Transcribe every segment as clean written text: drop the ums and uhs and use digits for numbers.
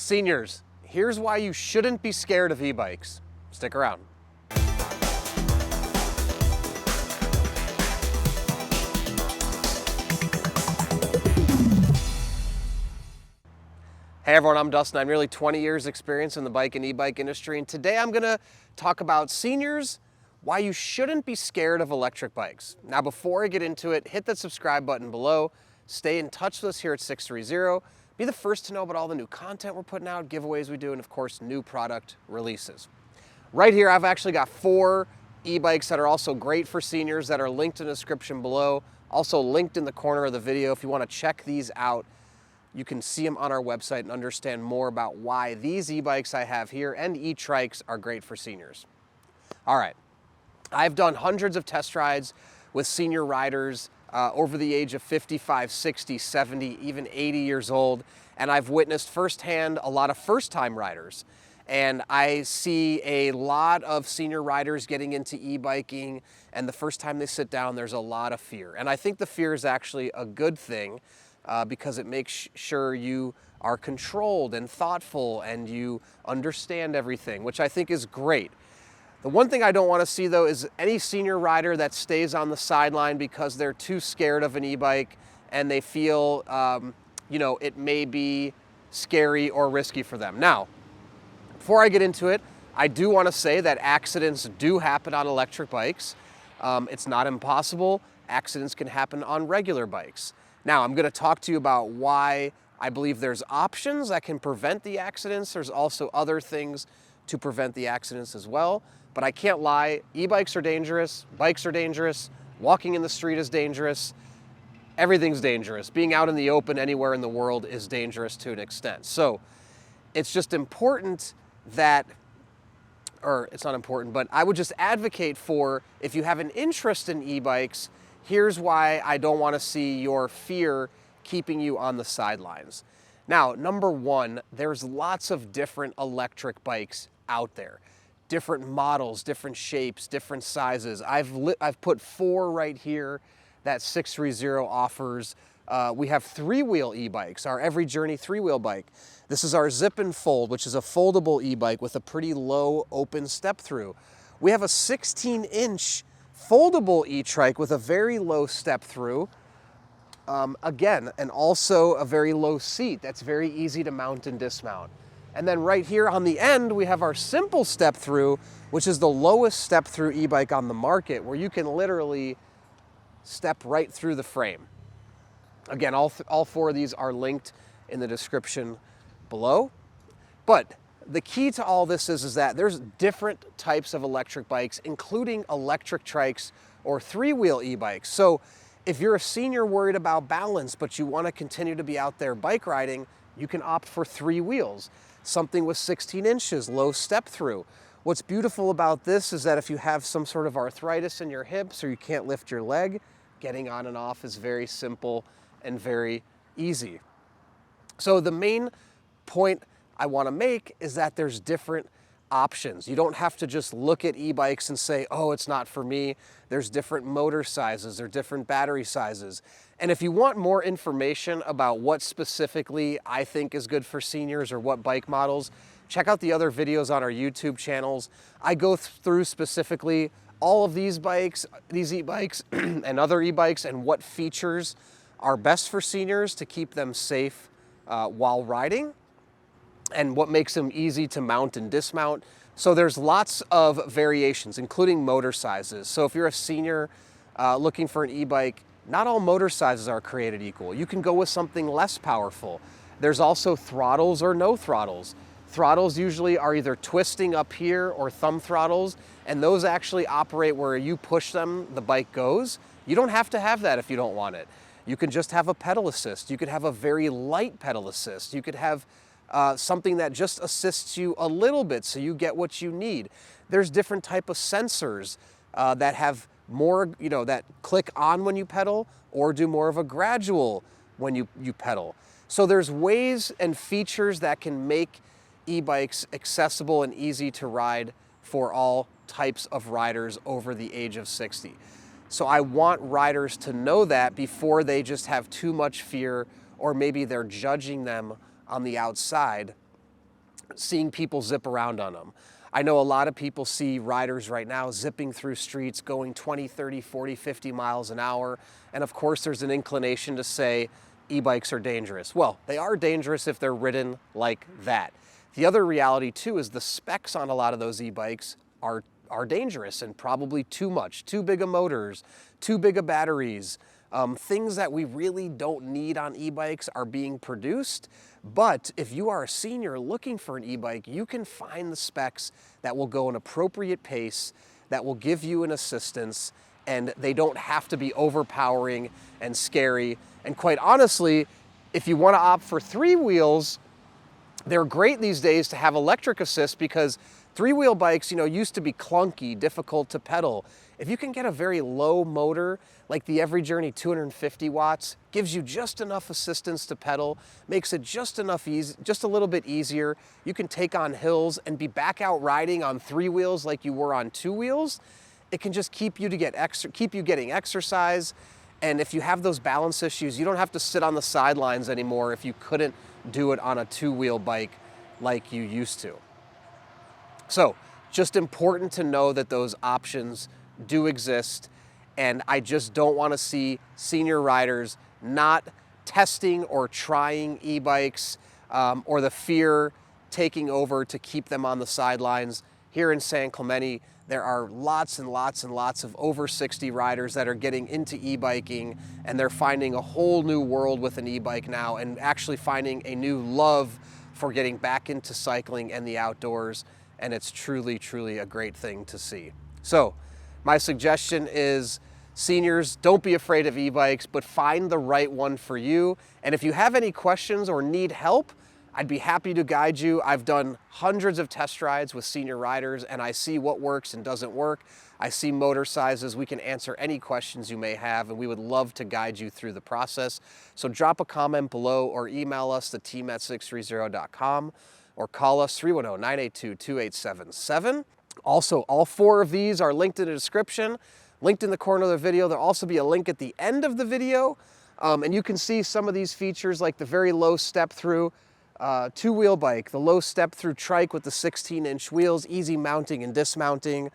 Seniors, here's why you shouldn't be scared of e-bikes. Stick around. Hey everyone, I'm Dustin. I have nearly 20 years experience in the bike and e-bike industry, and today I'm gonna talk about seniors, why you shouldn't be scared of electric bikes. Now before I get into it, hit that subscribe button below, stay in touch with us here at 630, be the first to know about all the new content we're putting out, giveaways we do, and of course new product releases. Right here I've actually got 4 e-bikes that are also great for seniors that are linked in the description below, also linked in the corner of the video. If you want to check these out, you can see them on our website and understand more about why these e-bikes I have here and e-trikes are great for seniors. All right, I've done hundreds of test rides with senior riders over the age of 55, 60, 70, even 80 years old, and I've witnessed firsthand a lot of first-time riders. And I see a lot of senior riders getting into e-biking, and the first time they sit down, there's a lot of fear. And I think the fear is actually a good thing, because it makes sure you are controlled and thoughtful and you understand everything, which I think is great. The one thing I don't want to see though is any senior rider that stays on the sideline because they're too scared of an e-bike and they feel, it may be scary or risky for them. Now, before I get into it, I do want to say that accidents do happen on electric bikes. It's not impossible. Accidents can happen on regular bikes. Now, I'm going to talk to you about why I believe there's options that can prevent the accidents. There's also other things to prevent the accidents as well. But I can't lie, e-bikes are dangerous, bikes are dangerous, walking in the street is dangerous, everything's dangerous. Being out in the open anywhere in the world is dangerous to an extent. So it's just important that, or it's not important, but I would just advocate for, if you have an interest in e-bikes, here's why I don't want to see your fear keeping you on the sidelines. Now, number one, there's lots of different electric bikes out there. Different models, different shapes, different sizes. I've put 4 right here that 630 offers. We have 3-wheel e-bikes, our Every Journey 3-wheel bike. This is our Zip and Fold, which is a foldable e-bike with a pretty low open step through. We have a 16-inch foldable e-trike with a very low step through, again, and also a very low seat that's very easy to mount and dismount. And then right here on the end, we have our simple step through, which is the lowest step through e-bike on the market, where you can literally step right through the frame. Again, all 4 of these are linked in the description below. But the key to all this is that there's different types of electric bikes, including electric trikes or 3-wheel e-bikes. So if you're a senior worried about balance, but you want to continue to be out there bike riding, you can opt for 3 wheels, something with 16 inches, low step through. What's beautiful about this is that if you have some sort of arthritis in your hips or you can't lift your leg, getting on and off is very simple and very easy. So the main point I want to make is that there's different options. You don't have to just look at e-bikes and say, oh, it's not for me. There's different motor sizes, there's different battery sizes. And if you want more information about what specifically I think is good for seniors or what bike models, check out the other videos on our YouTube channels. I go through specifically all of these bikes, these e-bikes and other e-bikes, and what features are best for seniors to keep them safe while riding, and what makes them easy to mount and dismount. So there's lots of variations, including motor sizes. So if you're a senior looking for an e-bike, not all motor sizes are created equal. You can go with something less powerful. There's also throttles or no throttles. Throttles usually are either twisting up here or thumb throttles, and those actually operate where you push them, the bike goes. You don't have to have that if you don't want it. You can just have a pedal assist. You could have a very light pedal assist. You could have something that just assists you a little bit so you get what you need. There's different type of sensors that have more, that click on when you pedal or do more of a gradual when you pedal. So there's ways and features that can make e-bikes accessible and easy to ride for all types of riders over the age of 60. So I want riders to know that before they just have too much fear, or maybe they're judging them on the outside seeing people zip around on them. I know a lot of people see riders right now zipping through streets going 20, 30, 40, 50 miles an hour. And of course there's an inclination to say e-bikes are dangerous. Well, they are dangerous if they're ridden like that. The other reality too is the specs on a lot of those e-bikes are dangerous and probably too much, too big of motors, too big of batteries. Things that we really don't need on e-bikes are being produced, but if you are a senior looking for an e-bike, you can find the specs that will go an appropriate pace, that will give you an assistance, and they don't have to be overpowering and scary. And quite honestly, if you want to opt for 3 wheels, they're great these days to have electric assist because 3-wheel bikes, used to be clunky, difficult to pedal. If you can get a very low motor, like the Every Journey 250 watts, gives you just enough assistance to pedal, makes it just a little bit easier. You can take on hills and be back out riding on 3 wheels like you were on 2 wheels. It can just keep you getting exercise. And if you have those balance issues, you don't have to sit on the sidelines anymore if you couldn't do it on a 2-wheel bike like you used to. So, just important to know that those options do exist, and I just don't want to see senior riders not testing or trying e-bikes or the fear taking over to keep them on the sidelines. Here in San Clemente, there are lots and lots and lots of over 60 riders that are getting into e-biking, and they're finding a whole new world with an e-bike now and actually finding a new love for getting back into cycling and the outdoors. And it's truly, truly a great thing to see. So my suggestion is, seniors, don't be afraid of e-bikes, but find the right one for you. And if you have any questions or need help, I'd be happy to guide you. I've done hundreds of test rides with senior riders, and I see what works and doesn't work. I see motor sizes. We can answer any questions you may have, and we would love to guide you through the process. So drop a comment below or email us, theteam@630.com. or call us 310-982-2877. Also, all 4 of these are linked in the description, linked in the corner of the video. There'll also be a link at the end of the video, and you can see some of these features like the very low step-through 2-wheel bike, the low step-through trike with the 16-inch wheels, easy mounting and dismounting,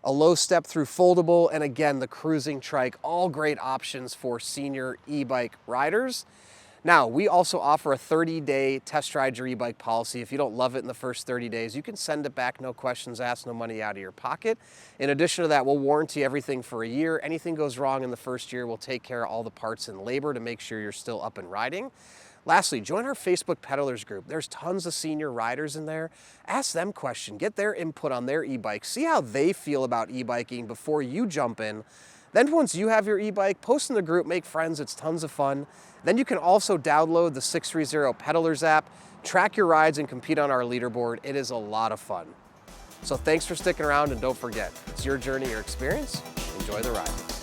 a low step-through foldable, and again, the cruising trike, all great options for senior e-bike riders. Now, we also offer a 30-day test ride your e-bike policy. If you don't love it in the first 30 days, you can send it back, no questions asked, no money out of your pocket. In addition to that, we'll warranty everything for a year. Anything goes wrong in the first year, we'll take care of all the parts and labor to make sure you're still up and riding. Lastly, join our Facebook peddlers group. There's tons of senior riders in there. Ask them questions, get their input on their e-bike, see how they feel about e-biking before you jump in. Then once you have your e-bike, post in the group, make friends, it's tons of fun. Then you can also download the 630 Peddlers app, track your rides, and compete on our leaderboard. It is a lot of fun. So thanks for sticking around, and don't forget, it's your journey, your experience. Enjoy the ride.